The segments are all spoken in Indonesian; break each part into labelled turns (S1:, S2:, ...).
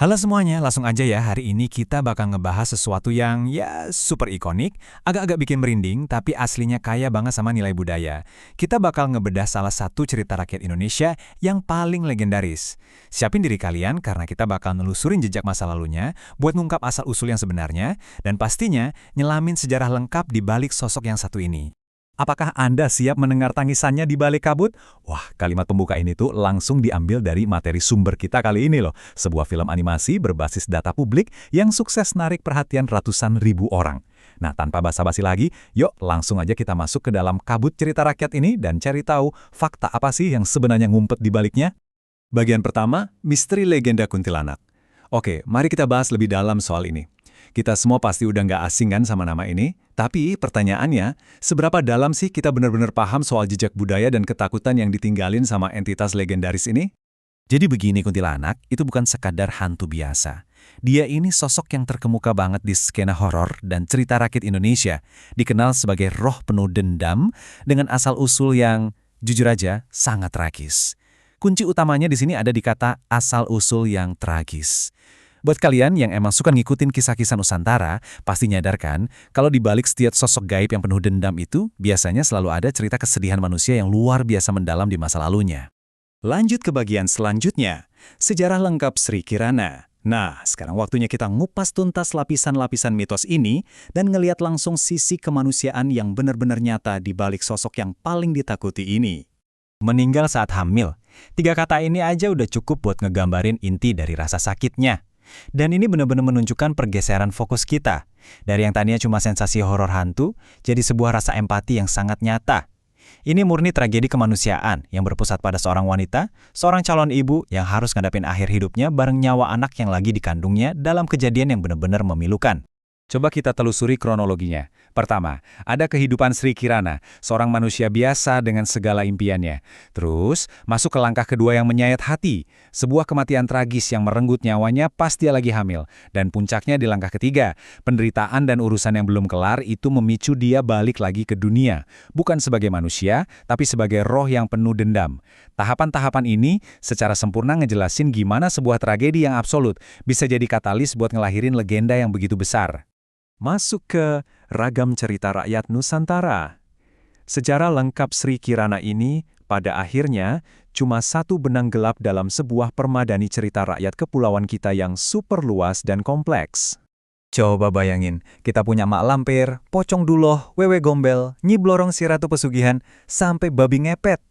S1: Halo semuanya, langsung aja ya. Hari ini kita bakal ngebahas sesuatu yang ya super ikonik, agak-agak bikin merinding, tapi aslinya kaya banget sama nilai budaya. Kita bakal ngebedah salah satu cerita rakyat Indonesia yang paling legendaris. Siapin diri kalian karena kita bakal nelusurin jejak masa lalunya, buat ngungkap asal-usul yang sebenarnya, dan pastinya nyelamin sejarah lengkap di balik sosok yang satu ini. Apakah Anda siap mendengar tangisannya di balik kabut? Wah, kalimat pembuka ini tuh langsung diambil dari materi sumber kita kali ini loh. Sebuah film animasi berbasis data publik yang sukses narik perhatian ratusan ribu orang. Nah, tanpa basa-basi lagi, yuk langsung aja kita masuk ke dalam kabut cerita rakyat ini dan cari tahu fakta apa sih yang sebenarnya ngumpet di baliknya. Bagian pertama, misteri legenda kuntilanak. Oke, mari kita bahas lebih dalam soal ini. Kita semua pasti udah nggak asing kan sama nama ini, tapi pertanyaannya, seberapa dalam sih kita benar-benar paham soal jejak budaya dan ketakutan yang ditinggalin sama entitas legendaris ini? Jadi begini kuntilanak, itu bukan sekadar hantu biasa. Dia ini sosok yang terkemuka banget di skena horor dan cerita rakyat Indonesia, dikenal sebagai roh penuh dendam dengan asal-usul yang, jujur aja, sangat tragis. Kunci utamanya di sini ada di kata asal-usul yang tragis. Buat kalian yang emang suka ngikutin kisah-kisah Nusantara, pasti nyadar kan, kalau di balik setiap sosok gaib yang penuh dendam itu, biasanya selalu ada cerita kesedihan manusia yang luar biasa mendalam di masa lalunya. Lanjut ke bagian selanjutnya, sejarah lengkap Sri Kirana. Nah, sekarang waktunya kita ngupas tuntas lapisan-lapisan mitos ini dan ngeliat langsung sisi kemanusiaan yang benar-benar nyata di balik sosok yang paling ditakuti ini. Meninggal saat hamil. 3 kata ini aja udah cukup buat ngegambarin inti dari rasa sakitnya. Dan ini benar-benar menunjukkan pergeseran fokus kita. Dari yang tadinya cuma sensasi horor hantu, jadi sebuah rasa empati yang sangat nyata. Ini murni tragedi kemanusiaan yang berpusat pada seorang wanita, seorang calon ibu yang harus ngadapin akhir hidupnya bareng nyawa anak yang lagi dikandungnya dalam kejadian yang benar-benar memilukan. Coba kita telusuri kronologinya. Pertama, ada kehidupan Sri Kirana, seorang manusia biasa dengan segala impiannya. Terus, masuk ke langkah kedua yang menyayat hati, sebuah kematian tragis yang merenggut nyawanya pas dia lagi hamil. Dan puncaknya di langkah ketiga, penderitaan dan urusan yang belum kelar itu memicu dia balik lagi ke dunia. Bukan sebagai manusia, tapi sebagai roh yang penuh dendam. Tahapan-tahapan ini secara sempurna ngejelasin gimana sebuah tragedi yang absolut bisa jadi katalis buat ngelahirin legenda yang begitu besar. Masuk ke ragam cerita rakyat Nusantara. Sejarah lengkap Sri Kirana ini pada akhirnya cuma satu benang gelap dalam sebuah permadani cerita rakyat kepulauan kita yang super luas dan kompleks. Coba bayangin, kita punya Mak Lampir, Pocong Duloh, Wewe Gombel, Nyi Blorong si Ratu Pesugihan, sampai babi ngepet.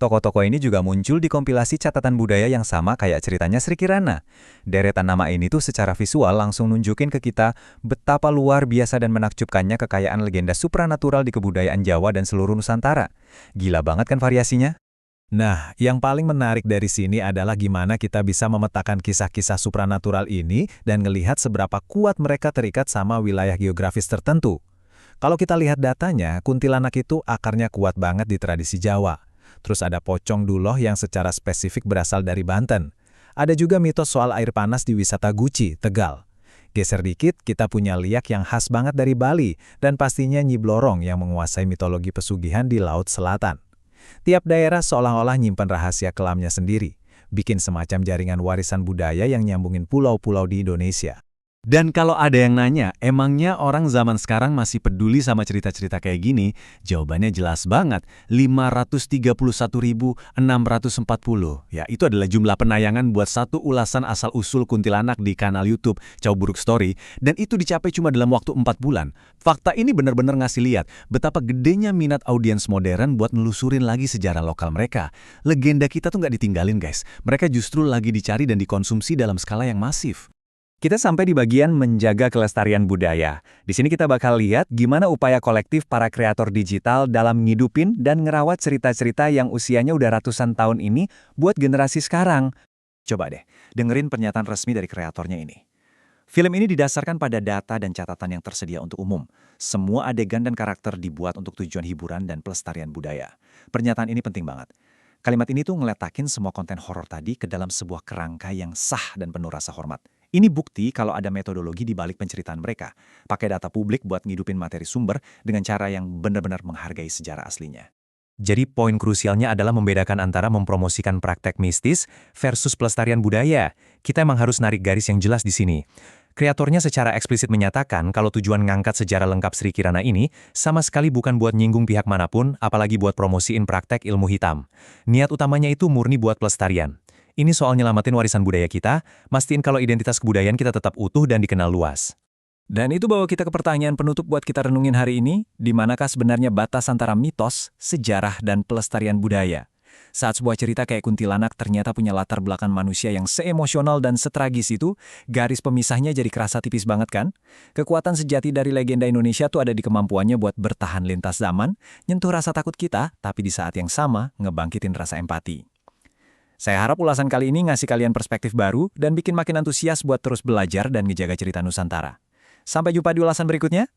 S1: Tokoh-tokoh ini juga muncul di kompilasi catatan budaya yang sama kayak ceritanya Sri Kirana. Deretan nama ini tuh secara visual langsung nunjukin ke kita betapa luar biasa dan menakjubkannya kekayaan legenda supranatural di kebudayaan Jawa dan seluruh Nusantara. Gila banget kan variasinya? Nah, yang paling menarik dari sini adalah gimana kita bisa memetakan kisah-kisah supranatural ini dan ngelihat seberapa kuat mereka terikat sama wilayah geografis tertentu. Kalau kita lihat datanya, kuntilanak itu akarnya kuat banget di tradisi Jawa. Terus ada Pocong Duloh yang secara spesifik berasal dari Banten. Ada juga mitos soal air panas di wisata Guci, Tegal. Geser dikit, kita punya Liak yang khas banget dari Bali, dan pastinya Nyi Blorong yang menguasai mitologi pesugihan di Laut Selatan. Tiap daerah seolah-olah nyimpan rahasia kelamnya sendiri, bikin semacam jaringan warisan budaya yang nyambungin pulau-pulau di Indonesia. Dan kalau ada yang nanya, emangnya orang zaman sekarang masih peduli sama cerita-cerita kayak gini? Jawabannya jelas banget, 531.640. Ya, itu adalah jumlah penayangan buat satu ulasan asal-usul kuntilanak di kanal YouTube Cow Buruk Story, dan itu dicapai cuma dalam waktu 4 bulan. Fakta ini benar-benar ngasih lihat betapa gedenya minat audiens modern buat nelusurin lagi sejarah lokal mereka. Legenda kita tuh nggak ditinggalin guys, mereka justru lagi dicari dan dikonsumsi dalam skala yang masif. Kita sampai di bagian menjaga kelestarian budaya. Di sini kita bakal lihat gimana upaya kolektif para kreator digital dalam ngidupin dan ngerawat cerita-cerita yang usianya udah ratusan tahun ini buat generasi sekarang. Coba deh, dengerin pernyataan resmi dari kreatornya ini. Film ini didasarkan pada data dan catatan yang tersedia untuk umum. Semua adegan dan karakter dibuat untuk tujuan hiburan dan pelestarian budaya. Pernyataan ini penting banget. Kalimat ini tuh ngeletakin semua konten horor tadi ke dalam sebuah kerangka yang sah dan penuh rasa hormat. Ini bukti kalau ada metodologi di balik penceritaan mereka. Pakai data publik buat ngidupin materi sumber dengan cara yang benar-benar menghargai sejarah aslinya.
S2: Jadi poin krusialnya adalah membedakan antara mempromosikan praktek mistis versus pelestarian budaya. Kita emang harus narik garis yang jelas di sini. Kreatornya secara eksplisit menyatakan kalau tujuan ngangkat sejarah lengkap Sri Kirana ini sama sekali bukan buat nyinggung pihak manapun, apalagi buat promosiin praktek ilmu hitam. Niat utamanya itu murni buat pelestarian. Ini soal nyelamatin warisan budaya kita, mastiin kalau identitas kebudayaan kita tetap utuh dan dikenal luas.
S1: Dan itu bawa kita ke pertanyaan penutup buat kita renungin hari ini, di manakah sebenarnya batas antara mitos, sejarah, dan pelestarian budaya? Saat sebuah cerita kayak kuntilanak ternyata punya latar belakang manusia yang seemosional dan setragis itu, garis pemisahnya jadi kerasa tipis banget kan? Kekuatan sejati dari legenda Indonesia tuh ada di kemampuannya buat bertahan lintas zaman, nyentuh rasa takut kita, tapi di saat yang sama ngebangkitin rasa empati. Saya harap ulasan kali ini ngasih kalian perspektif baru dan bikin makin antusias buat terus belajar dan ngejaga cerita Nusantara. Sampai jumpa di ulasan berikutnya.